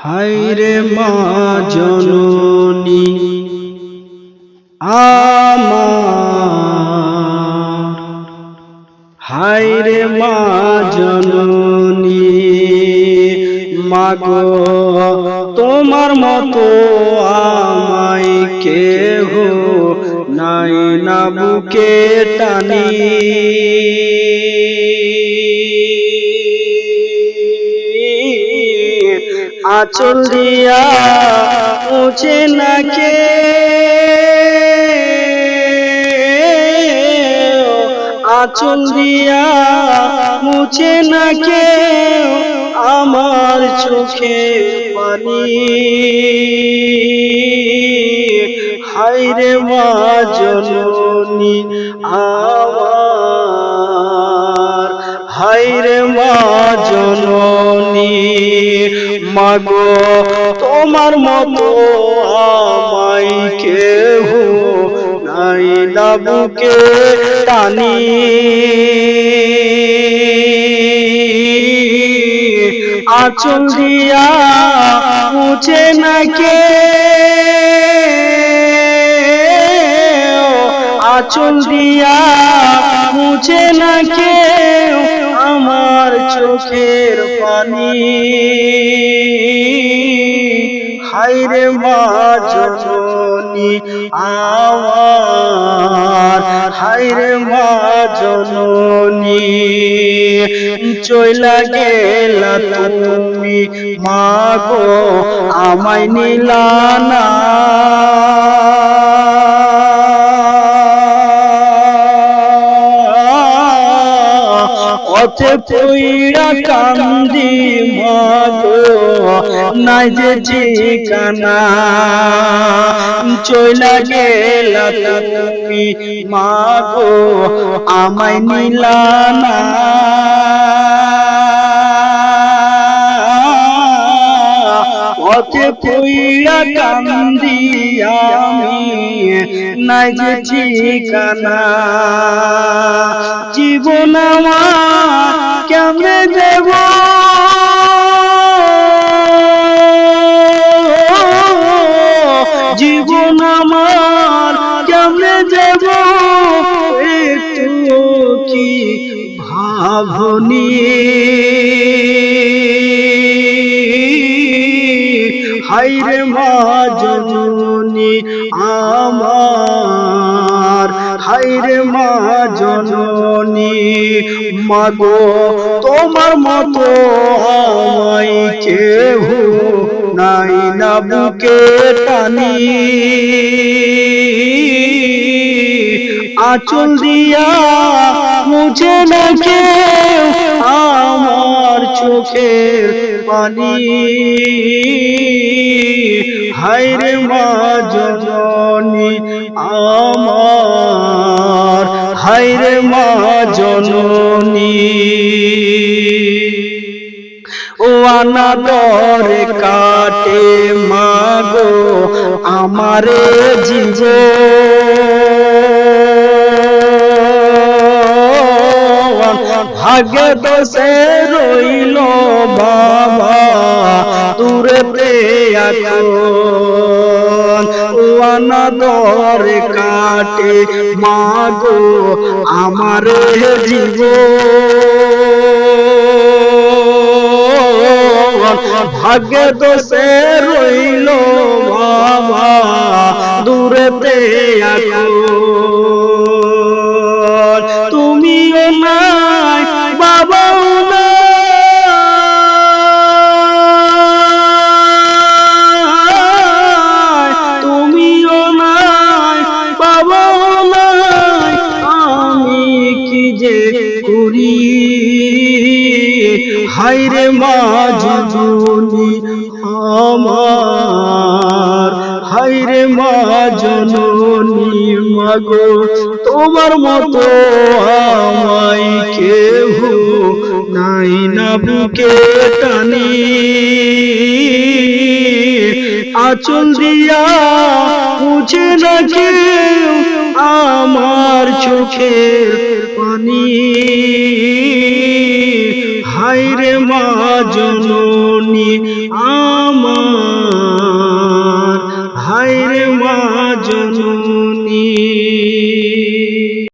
হায়রে মা জননী আমার, হায়রে মা জননী, মাগো তোমার মতো আমায় কেহ নাই না বুকে টানি। আঁচল দিয়া মুছে না কে, আঁচল দিয়া মুছে না কে আমার চোখে পানি। হায়রে মা জননী আমার, হায়রে মা জননী, মাগো তোমার মতো আমায় কেহ নাই না বুকে টানি। আঁচল দিয়া মুছে না কে, আঁচল দিয়া মুছে না কে আমার চোখের পানি। হায়রে মা জননী আমার, হায়রে মা জননী, চইলা গেলা তুমি মাগো আমায় নিলা না। পথে পইড়া কান্দি মাগো নাই যে ঠিকানা। চইলা গেলা তুমি মাগো আমায় নিলা না। পথে পইড়া কান্দি আমি নাই যে ঠিকানা। জীবন আমার কেমনে দেব, জীবন আমার কেমনে দেব একটু কি ভাবনি। হায়রে মা জননী আমার, হায়রে মা জননী, মাগো তোমার মতো আমায় কেহ নাই না বুকে টানি। আঁচল দিয়া মুছে না কেউ আমার চোখের পানি। হায়রে মা জননী আমার, হায়রে মা জননী, ও অনাদরে কাটে মাগো আমারে জীবন। ভাগ্যে দোষে রইল বাবা দূরেতে এখন। ও অনাদরে কাটে মাগো আমারে জীবন। ভাগ্যে দোষে রইল বাবা দূরেতে এখন। তুমিও নাই বাবাও নাই, তুমিও নাই বাবাও নাই, আমি কি যে করি। হায়রে মা জননী আমার, হায়রে মা জননী, মাগো তোমার মতো আমায় কেহ নাই না বুকে টানি। আঁচল দিয়া মুছে না কেউ আমার চোখের পানি। হায়রে মা জননী আমার। আমার হায়রে মা জননী।